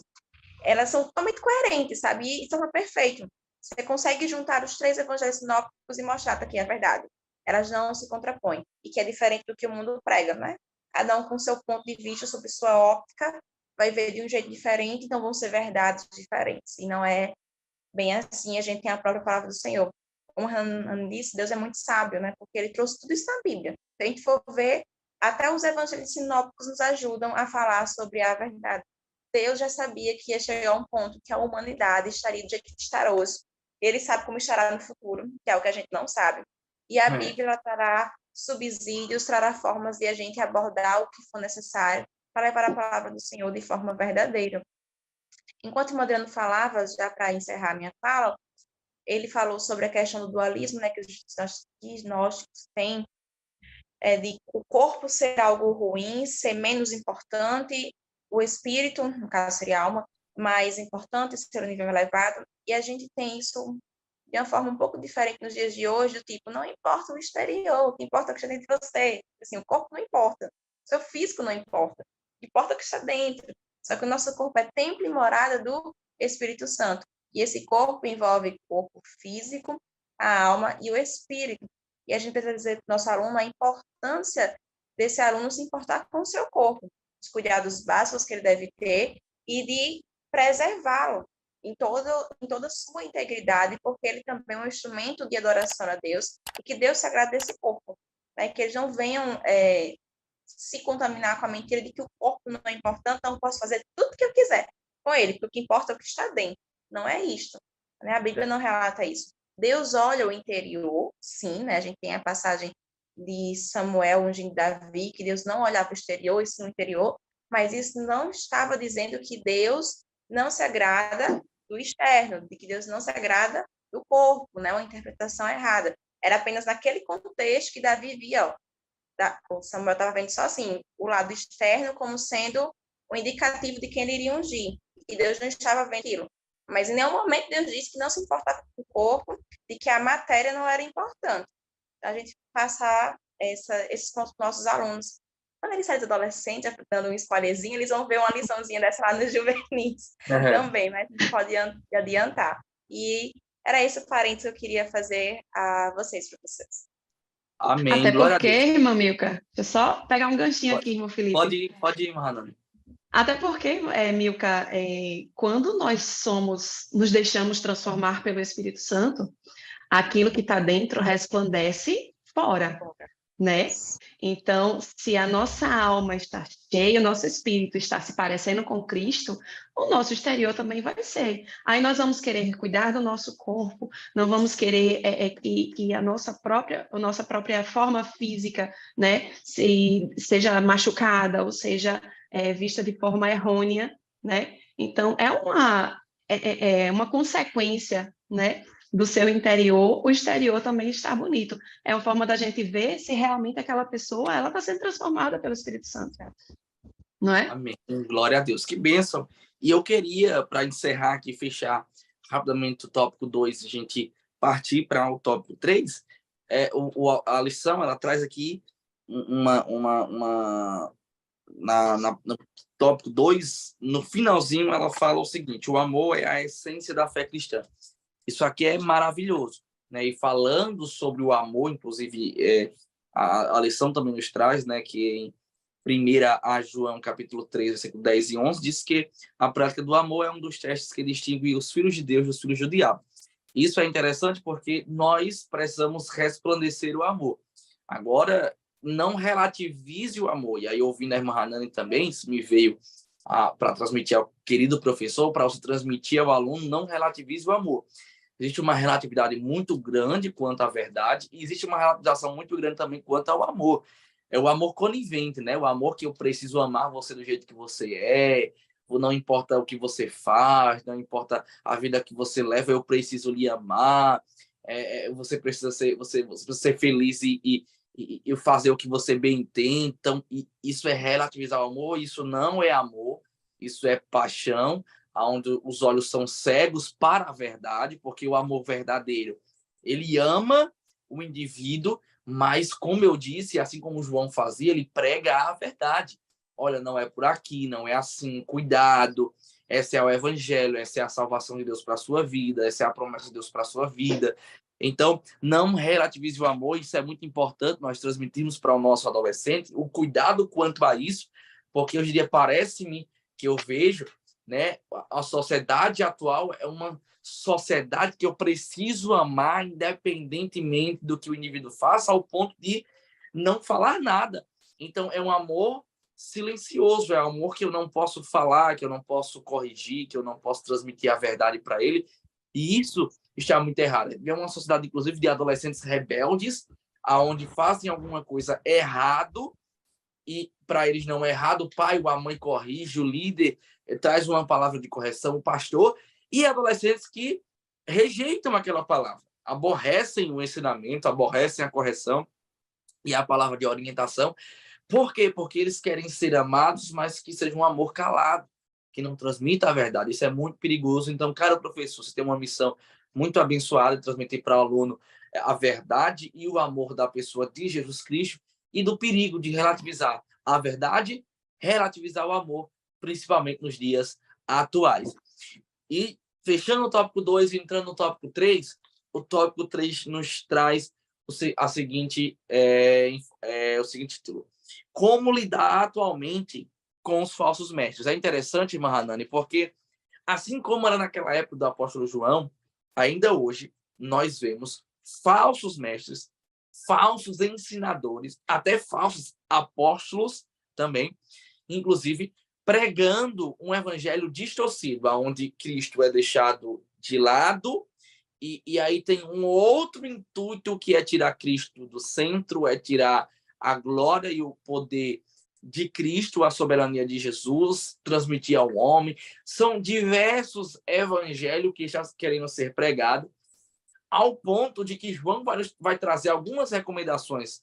Elas são totalmente coerentes, sabe? E isso é perfeito. Você consegue juntar os 3 evangelhos sinópticos e mostrar que é a verdade. Elas não se contrapõem. E que é diferente do que o mundo prega, né? Cada um com seu ponto de vista, sobre sua óptica, vai ver de um jeito diferente, então vão ser verdades diferentes. E não é bem assim. A gente tem a própria palavra do Senhor. Como Han disse, Deus é muito sábio, né? Porque ele trouxe tudo isso na Bíblia. Se a gente for ver, até os evangelhos sinópticos nos ajudam a falar sobre a verdade. Deus já sabia que ia chegar a um ponto que a humanidade estaria do jeito que está hoje, Ele sabe como estará no futuro, que é o que a gente não sabe. E a Bíblia ela trará subsídios, trará formas de a gente abordar o que for necessário para levar a palavra do Senhor de forma verdadeira. Enquanto o Adriano falava, já para encerrar minha fala, ele falou sobre a questão do dualismo, né, que os gnósticos têm, de o corpo ser algo ruim, ser menos importante, o espírito, no caso seria a alma, mais importante, ser um nível elevado, e a gente tem isso de uma forma um pouco diferente nos dias de hoje, do tipo, não importa o exterior, o que importa é o que está dentro de você. Assim, o corpo não importa, o seu físico não importa, importa o que está dentro. Só que o nosso corpo é templo e morada do Espírito Santo. E esse corpo envolve o corpo físico, a alma e o espírito. E a gente precisa dizer para o nosso aluno a importância desse aluno se importar com o seu corpo, os cuidados básicos que ele deve ter e de preservá-lo em toda a sua integridade, porque ele também é um instrumento de adoração a Deus e que Deus se agrada desse corpo, né? Que eles não venham se contaminar com a mentira de que o corpo não é importante, então eu posso fazer tudo o que eu quiser com ele, porque o que importa é o que está dentro. Não é isto, né? A Bíblia não relata isso. Deus olha o interior, sim, né? A gente tem a passagem de Samuel, ungindo Davi, que Deus não olhava para o exterior, e sim o interior, mas isso não estava dizendo que Deus não se agrada do externo, de que Deus não se agrada do corpo, né? Uma interpretação errada. Era apenas naquele contexto que Davi via, ó, o Samuel estava vendo só assim, o lado externo como sendo o indicativo de quem ele iria ungir, e Deus não estava vendo aquilo. Mas em nenhum momento Deus disse que não se importava com o corpo, de que a matéria não era importante. Então, a gente passar esses pontos para os nossos alunos. Quando eles saírem do adolescente, dando um spoilerzinho, eles vão ver uma liçãozinha dessa lá nos juvenis também, mas a gente pode adiantar. E era esse o parênteses que eu queria fazer a vocês, professores. Amém. Até Glória a porque, Deus. irmã Milka, deixa eu só pegar um ganchinho aqui, irmão Felipe. Pode ir, Maranhão. Até porque, Milka, quando nós nos deixamos transformar pelo Espírito Santo, aquilo que está dentro resplandece fora, né? Então, se a nossa alma está cheia, o nosso espírito está se parecendo com Cristo, o nosso exterior também vai ser. Aí nós vamos querer cuidar do nosso corpo, não vamos querer que a nossa própria forma física, né, seja machucada ou seja vista de forma errônea, né? Então, é uma consequência, né, do seu interior, o exterior também está bonito. É uma forma da gente ver se realmente aquela pessoa ela está sendo transformada pelo Espírito Santo, não é? Amém. Glória a Deus. Que bênção. E eu queria, para encerrar aqui, fechar rapidamente o tópico 2, a gente partir para o tópico 3. A lição, ela traz aqui no tópico 2, no finalzinho, ela fala o seguinte: o amor é a essência da fé cristã. Isso aqui é maravilhoso, né? E falando sobre o amor, inclusive, a lição também nos traz, né, que em 1 João, capítulo 3, versículo 10 e 11, diz que a prática do amor é um dos testes que distingue os filhos de Deus dos filhos do diabo. Isso é interessante porque nós precisamos resplandecer o amor. Agora, não relativize o amor. E aí, ouvindo a irmã Hanani também, isso me veio para transmitir ao querido professor, para você transmitir ao aluno, não relativize o amor. Existe uma relatividade muito grande quanto à verdade e existe uma relativização muito grande também quanto ao amor. É o amor conivente, né? O amor que eu preciso amar você do jeito que você é, não importa o que você faz, não importa a vida que você leva, eu preciso lhe amar. Você precisa ser feliz e fazer o que você bem entende. Então, isso é relativizar o amor, isso não é amor, isso é paixão, onde os olhos são cegos para a verdade, porque o amor verdadeiro, ele ama o indivíduo, mas, como eu disse, assim como João fazia, ele prega a verdade. Olha, não é por aqui, não é assim, cuidado, esse é o evangelho, essa é a salvação de Deus para a sua vida, essa é a promessa de Deus para a sua vida. Então, não relativize o amor, isso é muito importante, nós transmitimos para o nosso adolescente o cuidado quanto a isso, porque hoje em dia parece-me que eu vejo, né, a sociedade atual é uma sociedade que eu preciso amar independentemente do que o indivíduo faça, ao ponto de não falar nada. Então, é um amor silencioso, é um amor que eu não posso falar, que eu não posso corrigir, que eu não posso transmitir a verdade para ele. E isso está muito errada. É uma sociedade, inclusive, de adolescentes rebeldes, aonde fazem alguma coisa errado, e para eles não é errado, o pai ou a mãe corrige, o líder traz uma palavra de correção, o pastor, e adolescentes que rejeitam aquela palavra, aborrecem o ensinamento, aborrecem a correção e a palavra de orientação. Por quê? Porque eles querem ser amados, mas que seja um amor calado, que não transmita a verdade. Isso é muito perigoso. Então, caro professor, você tem uma missão muito abençoada de transmitir para o aluno a verdade e o amor da pessoa de Jesus Cristo, e do perigo de relativizar a verdade, relativizar o amor, principalmente nos dias atuais. E fechando o tópico 2 e entrando no tópico 3, o tópico 3 nos traz o seguinte título: como lidar atualmente com os falsos mestres. É interessante, irmã Hanani, porque assim como era naquela época do apóstolo João, ainda hoje nós vemos falsos mestres, falsos ensinadores, até falsos apóstolos também, inclusive pregando um evangelho distorcido, onde Cristo é deixado de lado, e aí tem um outro intuito, que é tirar Cristo do centro, é tirar a glória e o poder de Cristo, a soberania de Jesus, transmitir ao homem. São diversos evangelhos que já querem ser pregados, ao ponto de que João vai trazer algumas recomendações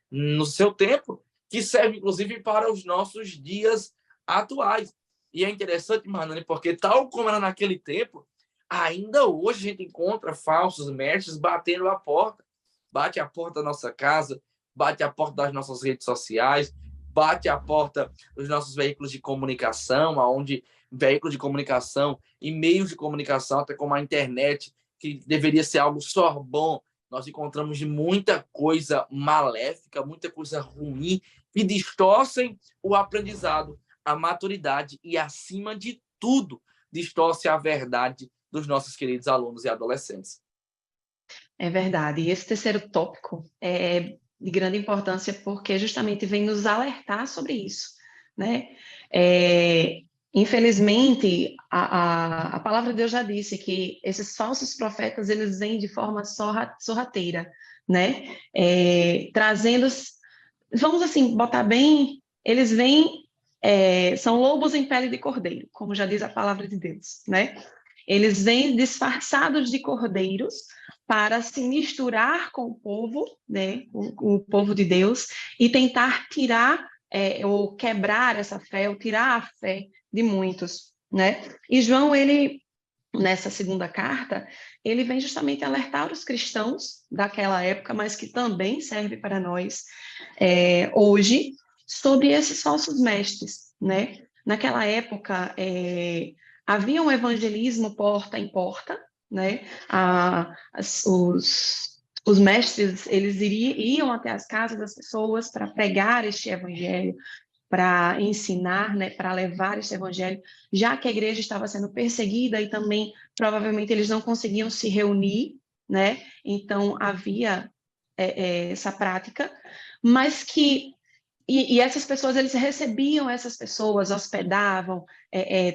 no seu tempo, que servem, inclusive, para os nossos dias atuais. E é interessante, Manani, porque tal como era naquele tempo, ainda hoje a gente encontra falsos mestres batendo a porta. Bate a porta da nossa casa, bate a porta das nossas redes sociais, bate a porta dos nossos veículos de comunicação, onde veículos de comunicação e meios de comunicação, até como a internet, que deveria ser algo só bom, nós encontramos de muita coisa maléfica, muita coisa ruim, que distorcem o aprendizado, a maturidade e, acima de tudo, distorce a verdade dos nossos queridos alunos e adolescentes. É verdade. E esse terceiro tópico é de grande importância porque justamente vem nos alertar sobre isso, né? Infelizmente, a palavra de Deus já disse que esses falsos profetas, eles vêm de forma sorrateira, né? Trazendo, vamos assim, botar bem, eles vêm, são lobos em pele de cordeiro, como já diz a palavra de Deus, né? Eles vêm disfarçados de cordeiros para se misturar com o povo, né? O povo de Deus, e tentar tirar ou quebrar essa fé, ou tirar a fé de muitos, né? E João, ele, nessa segunda carta, ele vem justamente alertar os cristãos daquela época, mas que também serve para nós hoje, sobre esses falsos mestres, né? Naquela época, havia um evangelismo porta em porta, né? Os mestres, eles iam até as casas das pessoas para pregar este evangelho, para ensinar, né, para levar este evangelho, já que a igreja estava sendo perseguida e também, provavelmente, eles não conseguiam se reunir, né? Então, havia essa prática, mas que... E essas pessoas, eles recebiam essas pessoas, hospedavam,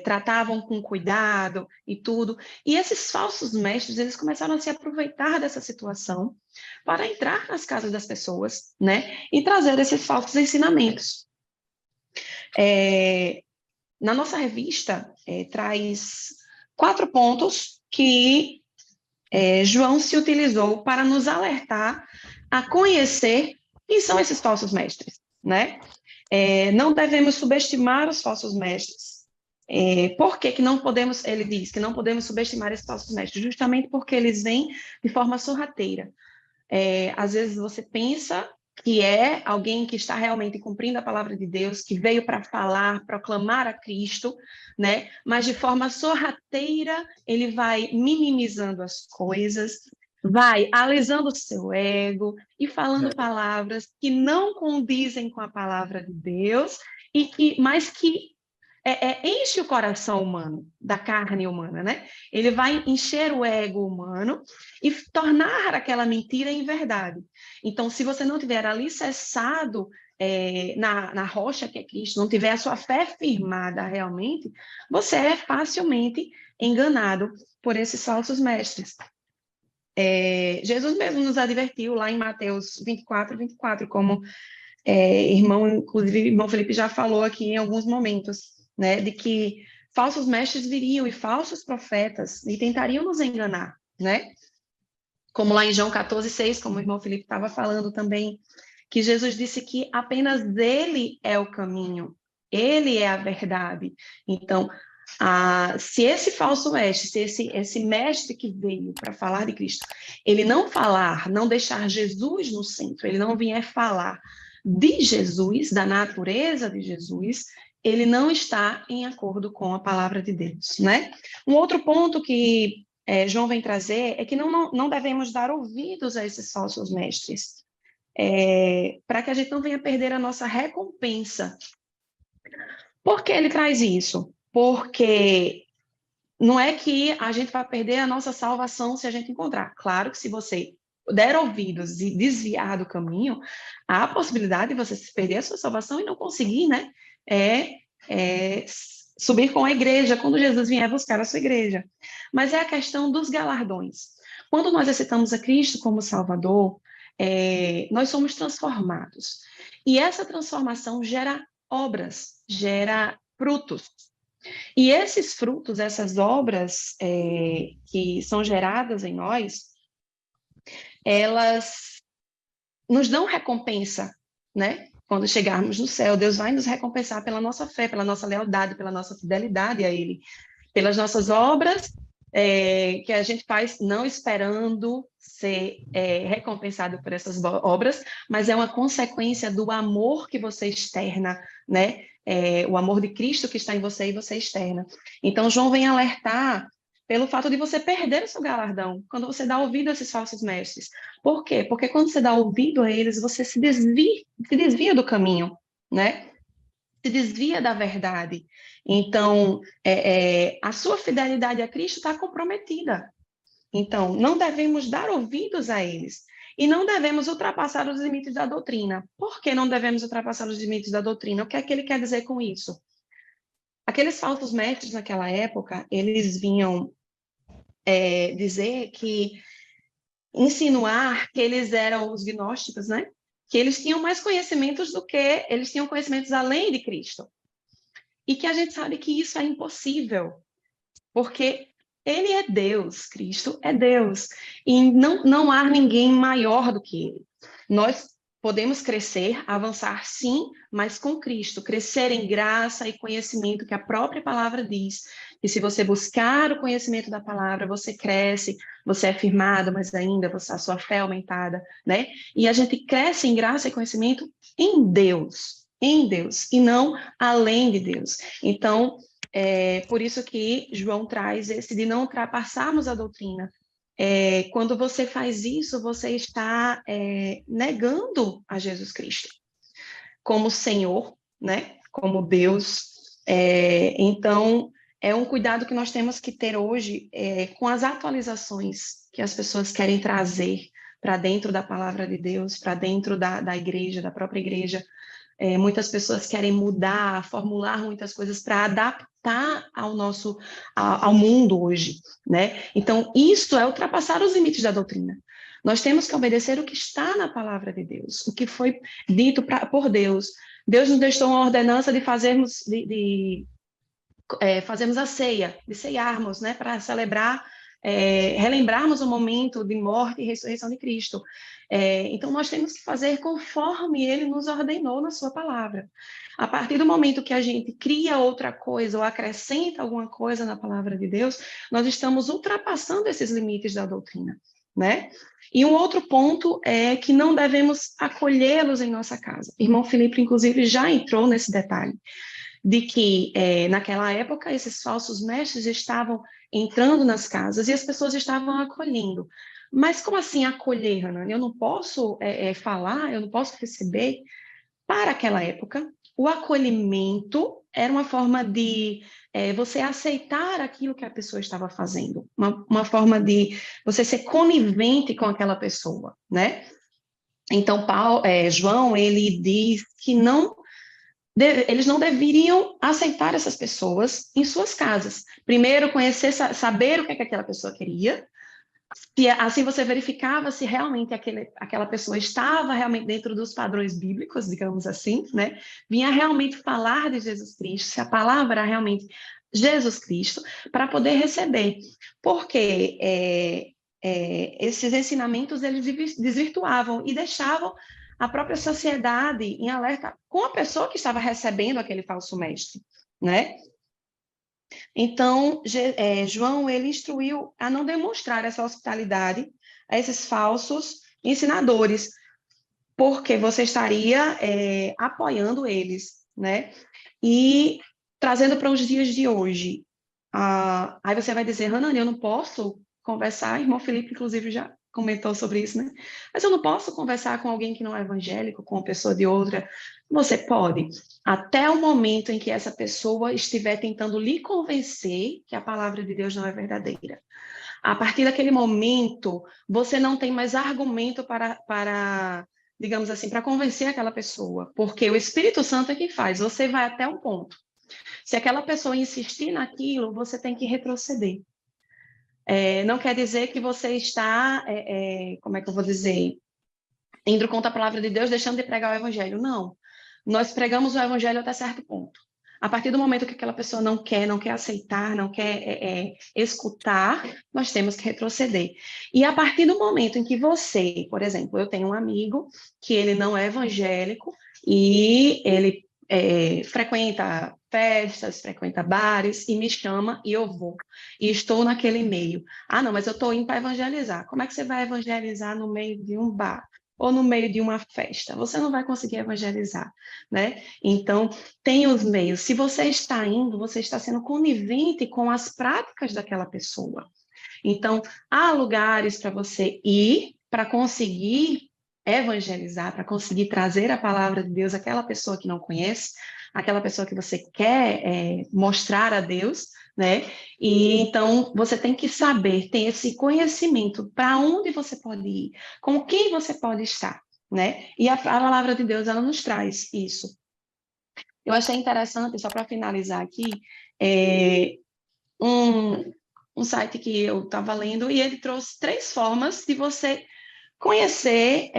tratavam com cuidado e tudo. E esses falsos mestres, eles começaram a se aproveitar dessa situação para entrar nas casas das pessoas, né? E trazer esses falsos ensinamentos. Na nossa revista, traz 4 pontos que João se utilizou para nos alertar a conhecer quem são esses falsos mestres, né? Não devemos subestimar os falsos mestres. Por que não podemos, ele diz que não podemos subestimar esses falsos mestres? Justamente porque eles vêm de forma sorrateira. Às vezes você pensa que é alguém que está realmente cumprindo a palavra de Deus, que veio para falar, proclamar a Cristo, né? Mas de forma sorrateira, ele vai minimizando as coisas, vai alisando o seu ego e falando palavras que não condizem com a palavra de Deus, mas que enche o coração humano, da carne humana, né? Ele vai encher o ego humano e tornar aquela mentira em verdade. Então, se você não tiver alicerçado na rocha que é Cristo, não tiver a sua fé firmada realmente, você é facilmente enganado por esses falsos mestres. Jesus mesmo nos advertiu lá em Mateus 24, como inclusive, irmão Felipe já falou aqui em alguns momentos, né, de que falsos mestres viriam e falsos profetas e tentariam nos enganar, né? Como lá em João 14:6, como o irmão Felipe estava falando também, que Jesus disse que apenas ele é o caminho, ele é a verdade. Então, se esse falso mestre, se esse mestre que veio para falar de Cristo, ele não deixar Jesus no centro, ele não vier falar de Jesus, da natureza de Jesus, ele não está em acordo com a palavra de Deus, né? Um outro ponto que João vem trazer é que não devemos dar ouvidos a esses falsos mestres, para que a gente não venha perder a nossa recompensa. Por que ele traz isso? Porque não é que a gente vai perder a nossa salvação se a gente encontrar. Claro que se você der ouvidos e desviar do caminho, há a possibilidade de você perder a sua salvação e não conseguir, né? Subir com a igreja, quando Jesus vier buscar a sua igreja. Mas é a questão dos galardões. Quando nós aceitamos a Cristo como Salvador, nós somos transformados. E essa transformação gera obras, gera frutos. E esses frutos, essas obras que são geradas em nós, elas nos dão recompensa, né? Quando chegarmos no céu, Deus vai nos recompensar pela nossa fé, pela nossa lealdade, pela nossa fidelidade a Ele, pelas nossas obras que a gente faz não esperando ser recompensado por essas obras, mas é uma consequência do amor que você externa, né? O amor de Cristo que está em você e você externa. Então, João vem alertar pelo fato de você perder o seu galardão, quando você dá ouvido a esses falsos mestres. Por quê? Porque quando você dá ouvido a eles, você se desvia do caminho, né? Se desvia da verdade. Então, a sua fidelidade a Cristo está comprometida. Então, não devemos dar ouvidos a eles. E não devemos ultrapassar os limites da doutrina. Por que não devemos ultrapassar os limites da doutrina? O que é que ele quer dizer com isso? Aqueles falsos mestres naquela época, eles vinham insinuar que eles eram os gnósticos, né? Que eles tinham mais conhecimentos eles tinham conhecimentos além de Cristo. E que a gente sabe que isso é impossível, porque ele é Deus, Cristo é Deus, e não há ninguém maior do que ele. Nós podemos crescer, avançar sim, mas com Cristo, crescer em graça e conhecimento, que a própria palavra diz. E se você buscar o conhecimento da palavra, você cresce, você é firmado, mas ainda a sua fé é aumentada, né? E a gente cresce em graça e conhecimento em Deus, e não além de Deus. Então, por isso que João traz esse de não ultrapassarmos a doutrina. Quando você faz isso, você está negando a Jesus Cristo como Senhor, né? Como Deus. Então, é um cuidado que nós temos que ter hoje com as atualizações que as pessoas querem trazer para dentro da palavra de Deus, para dentro da igreja, da própria igreja. Muitas pessoas querem mudar, formular muitas coisas para adaptar ao mundo hoje, né? Então, isso é ultrapassar os limites da doutrina. Nós temos que obedecer o que está na palavra de Deus, o que foi dito por Deus. Deus nos deixou uma ordenança de fazermos a ceia, de ceiarmos, né? Para celebrar, relembrarmos o momento de morte e ressurreição de Cristo. Então, nós temos que fazer conforme Ele nos ordenou na sua palavra. A partir do momento que a gente cria outra coisa ou acrescenta alguma coisa na palavra de Deus, nós estamos ultrapassando esses limites da doutrina, né? E um outro ponto é que não devemos acolhê-los em nossa casa. O irmão Felipe, inclusive, já entrou nesse detalhe, de que, naquela época, esses falsos mestres estavam entrando nas casas e as pessoas estavam acolhendo. Mas como assim acolher, Hannah? Eu não posso falar, eu não posso receber. Para aquela época, o acolhimento era uma forma de você aceitar aquilo que a pessoa estava fazendo, uma forma de você ser conivente com aquela pessoa, né? Então, João, ele diz que eles não deveriam aceitar essas pessoas em suas casas. Primeiro, saber o que aquela pessoa queria, Assim você verificava se realmente aquela pessoa estava realmente dentro dos padrões bíblicos, digamos assim, né? Vinha realmente falar de Jesus Cristo, se a palavra era realmente Jesus Cristo, para poder receber. Porque esses ensinamentos, eles desvirtuavam e deixavam a própria sociedade em alerta com a pessoa que estava recebendo aquele falso mestre, né? Então, João, ele instruiu a não demonstrar essa hospitalidade a esses falsos ensinadores, porque você estaria apoiando eles, né? E trazendo para os dias de hoje. Aí você vai dizer, Hanani, eu não posso conversar, irmão Felipe, inclusive, já comentou sobre isso, né? Mas eu não posso conversar com alguém que não é evangélico, com uma pessoa de outra. Você pode, até o momento em que essa pessoa estiver tentando lhe convencer que a palavra de Deus não é verdadeira. A partir daquele momento, você não tem mais argumento para digamos assim, para convencer aquela pessoa, porque o Espírito Santo é que faz, você vai até um ponto. Se aquela pessoa insistir naquilo, você tem que retroceder. Não quer dizer que você está, como é que eu vou dizer, indo contra a palavra de Deus, deixando de pregar o evangelho. Não. Nós pregamos o evangelho até certo ponto. A partir do momento que aquela pessoa não quer aceitar, não quer escutar, nós temos que retroceder. E a partir do momento em que você, por exemplo, eu tenho um amigo que ele não é evangélico e ele frequenta festas, frequenta bares e me chama e eu vou. E estou naquele meio. Ah, não, mas eu estou indo para evangelizar. Como é que você vai evangelizar no meio de um bar? Ou no meio de uma festa? Você não vai conseguir evangelizar, né? Então, tem os meios. Se você está indo, você está sendo conivente com as práticas daquela pessoa. Então, há lugares para você ir para conseguir evangelizar, para conseguir trazer a palavra de Deus àquela pessoa que não conhece, aquela pessoa que você quer mostrar a Deus, né? E então você tem que saber, ter esse conhecimento para onde você pode ir, com quem você pode estar, né? E a palavra de Deus, ela nos traz isso. Eu achei interessante, só para finalizar aqui, um site que eu estava lendo e ele trouxe 3 formas de você conhecer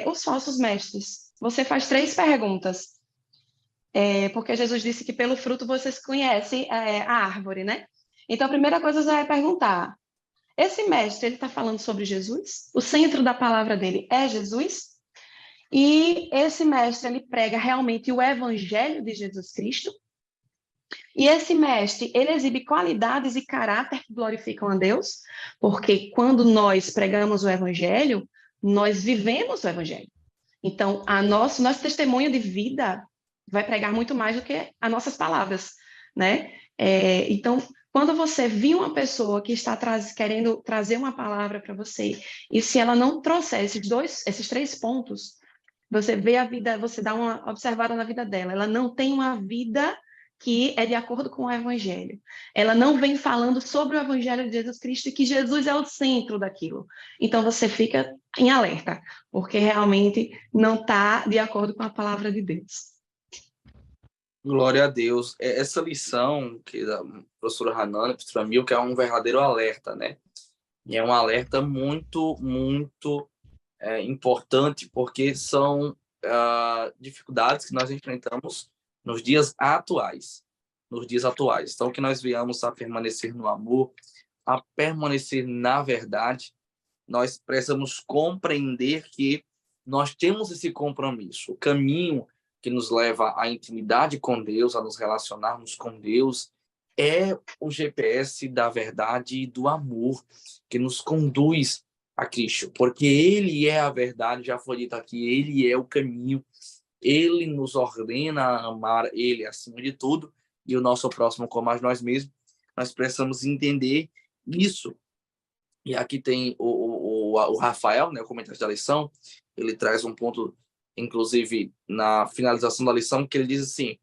os falsos mestres. Você faz 3 perguntas, porque Jesus disse que pelo fruto vocês conhecem a árvore, né? Então, a primeira coisa você vai perguntar, esse mestre, ele está falando sobre Jesus? O centro da palavra dele é Jesus? E esse mestre, ele prega realmente o evangelho de Jesus Cristo? E esse mestre, ele exibe qualidades e caráter que glorificam a Deus? Porque quando nós pregamos o evangelho, nós vivemos o evangelho. Então, nosso testemunho de vida vai pregar muito mais do que as nossas palavras, né? Então, quando você viu uma pessoa que está querendo trazer uma palavra para você, e se ela não trouxer esses 3 pontos, você vê a vida, você dá uma observada na vida dela, ela não tem uma vida que é de acordo com o Evangelho. Ela não vem falando sobre o Evangelho de Jesus Cristo e que Jesus é o centro daquilo. Então você fica em alerta, porque realmente não está de acordo com a palavra de Deus. Glória a Deus. Essa lição que da professora Hanani, professora Milka, é um verdadeiro alerta, né? E é um alerta muito, muito importante, porque são dificuldades que nós enfrentamos nos dias atuais. Então, que nós viemos a permanecer no amor, a permanecer na verdade, nós precisamos compreender que nós temos esse compromisso. O caminho que nos leva à intimidade com Deus, a nos relacionarmos com Deus, é o GPS da verdade e do amor que nos conduz a Cristo, porque Ele é a verdade, já foi dito aqui, Ele é o caminho, Ele nos ordena a amar Ele acima de tudo e o nosso próximo como a nós mesmos. Nós precisamos entender isso. E aqui tem o Rafael, né, o comentarista da lição, ele traz um ponto, inclusive, na finalização da lição, que ele diz assim: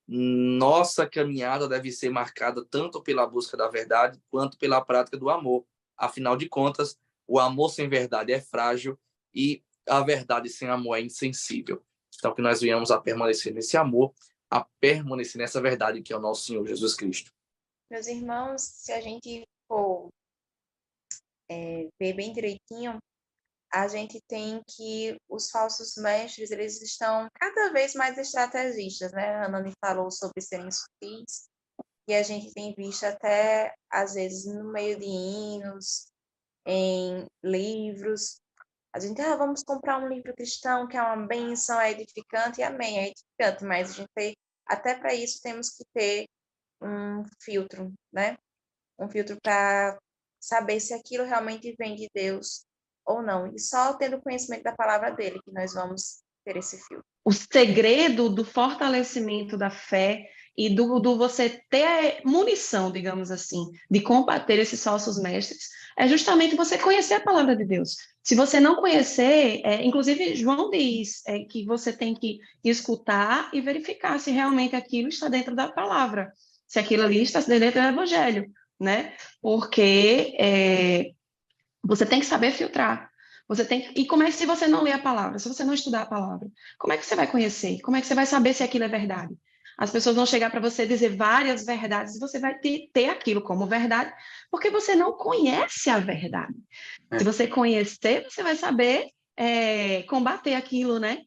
nossa caminhada deve ser marcada tanto pela busca da verdade quanto pela prática do amor. Afinal de contas, o amor sem verdade é frágil e a verdade sem amor é insensível. Então, que nós venhamos a permanecer nesse amor, a permanecer nessa verdade que é o nosso Senhor Jesus Cristo. Meus irmãos, se a gente for ver bem direitinho, a gente tem que os falsos mestres, eles estão cada vez mais estrategistas, né? A Anani falou sobre serem sutis, e a gente tem visto até, às vezes, no meio de hinos, em livros, a gente, vamos comprar um livro cristão que é uma bênção, é edificante, e amém, é edificante, mas a gente, até para isso, temos que ter um filtro, né? Um filtro para saber se aquilo realmente vem de Deus ou não. E só tendo conhecimento da palavra dele que nós vamos ter esse filtro. O segredo do fortalecimento da fé e do você ter munição, digamos assim, de combater esses falsos mestres, é justamente você conhecer a palavra de Deus. Se você não conhecer, inclusive João diz que você tem que escutar e verificar se realmente aquilo está dentro da palavra, se aquilo ali está dentro do evangelho, né? Porque você tem que saber filtrar. Você tem que... E como é que se você não lê a palavra, se você não estudar a palavra, como é que você vai conhecer? Como é que você vai saber se aquilo é verdade? As pessoas vão chegar para você dizer várias verdades e você vai ter aquilo como verdade, porque você não conhece a verdade. Se você conhecer, você vai saber combater aquilo, né?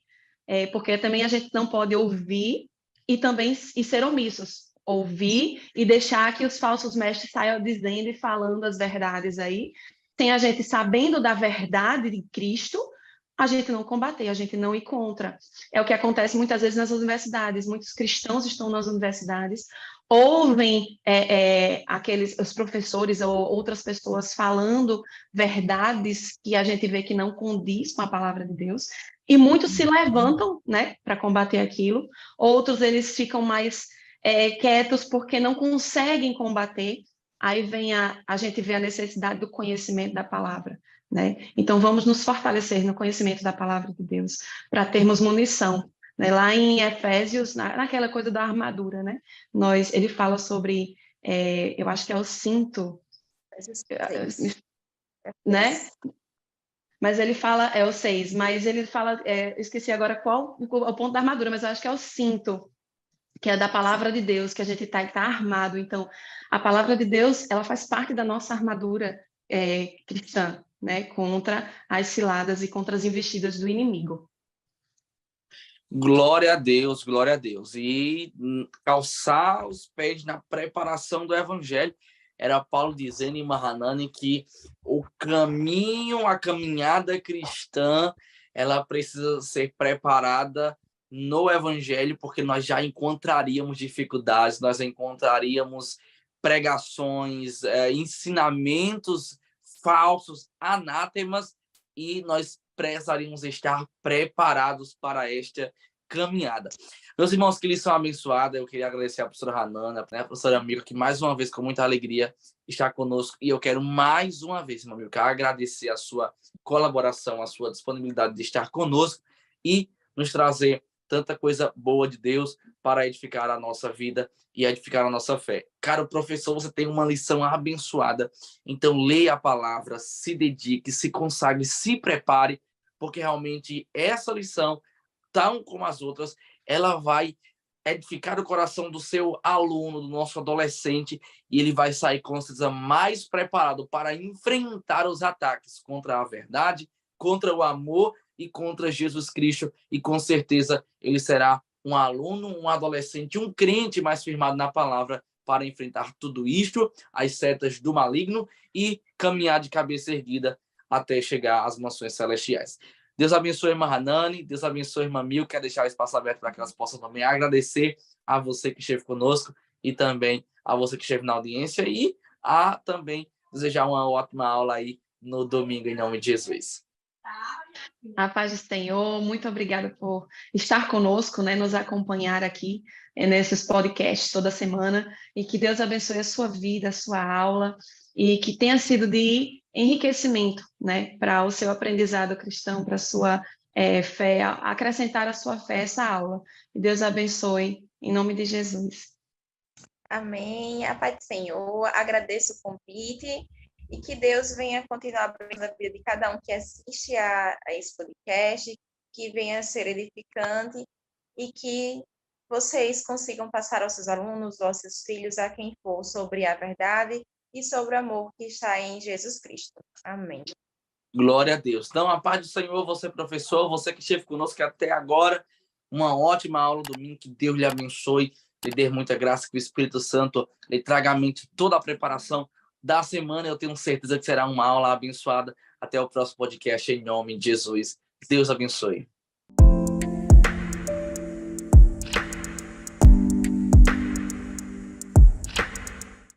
Porque também a gente não pode ouvir e também ser omissos. Ouvir e deixar que os falsos mestres saiam dizendo e falando as verdades aí, sem a gente sabendo da verdade de Cristo, a gente não combater, a gente não ir contra. É o que acontece muitas vezes nas universidades. Muitos cristãos estão nas universidades, ouvem os professores ou outras pessoas falando verdades que a gente vê que não condiz com a palavra de Deus, e muitos se levantam, né, para combater aquilo. Outros eles ficam mais quietos porque não conseguem combater. Aí vem a gente vê a necessidade do conhecimento da palavra, né? Então vamos nos fortalecer no conhecimento da palavra de Deus para termos munição, né? Lá em Efésios, naquela coisa da armadura, né? Ele fala sobre, eu acho que é o cinto, né? Mas ele fala, é o 6, mas ele fala, esqueci agora qual o ponto da armadura, mas eu acho que é o cinto, que é da palavra de Deus, que a gente tá armado. Então, a palavra de Deus, ela faz parte da nossa armadura cristã, né? Contra as ciladas e contra as investidas do inimigo. Glória a Deus, glória a Deus. E calçar os pés na preparação do evangelho. Era Paulo dizendo em Mahanani que o caminho, a caminhada cristã, ela precisa ser preparada no evangelho, porque nós já encontraríamos dificuldades, nós encontraríamos pregações, ensinamentos falsos, anátemas, e nós precisaríamos estar preparados para esta caminhada. Meus irmãos, que lição abençoada. Eu queria agradecer a professora Hanana, né, a professora Milka, que mais uma vez, com muita alegria, está conosco. E eu quero mais uma vez, irmã Milka, agradecer a sua colaboração, a sua disponibilidade de estar conosco e nos trazer tanta coisa boa de Deus para edificar a nossa vida e edificar a nossa fé. Caro professor, você tem uma lição abençoada. Então, leia a palavra, se dedique, se consagre, se prepare, porque realmente essa lição, tal como as outras, ela vai edificar o coração do seu aluno, do nosso adolescente, e ele vai sair com certeza mais preparado para enfrentar os ataques contra a verdade, contra o amor e contra Jesus Cristo, e com certeza ele será um aluno, um adolescente, um crente mais firmado na palavra para enfrentar tudo isto, as setas do maligno, e caminhar de cabeça erguida até chegar às mansões celestiais. Deus abençoe a irmã Hanani, Deus abençoe a irmã Mil. Quero deixar o espaço aberto para que elas possam também agradecer a você que esteve conosco e também a você que esteve na audiência, e a também desejar uma ótima aula aí no domingo, em nome de Jesus. A paz do Senhor, muito obrigada por estar conosco, né, nos acompanhar aqui nesses podcasts toda semana, e que Deus abençoe a sua vida, a sua aula, e que tenha sido de enriquecimento, né, para o seu aprendizado cristão, para a sua fé, acrescentar a sua fé essa aula. E Deus abençoe, em nome de Jesus. Amém. A paz do Senhor. Agradeço o convite e que Deus venha continuar abrindo a vida de cada um que assiste a esse podcast, que venha ser edificante e que vocês consigam passar aos seus alunos, aos seus filhos, a quem for, sobre a verdade e sobre o amor que está em Jesus Cristo. Amém. Glória a Deus. Então, a paz do Senhor, você professor, você que esteve conosco até agora, uma ótima aula domingo, que Deus lhe abençoe, lhe dê muita graça, que o Espírito Santo lhe traga à mente toda a preparação da semana. Eu tenho certeza que será uma aula abençoada. Até o próximo podcast, em nome de Jesus. Deus abençoe.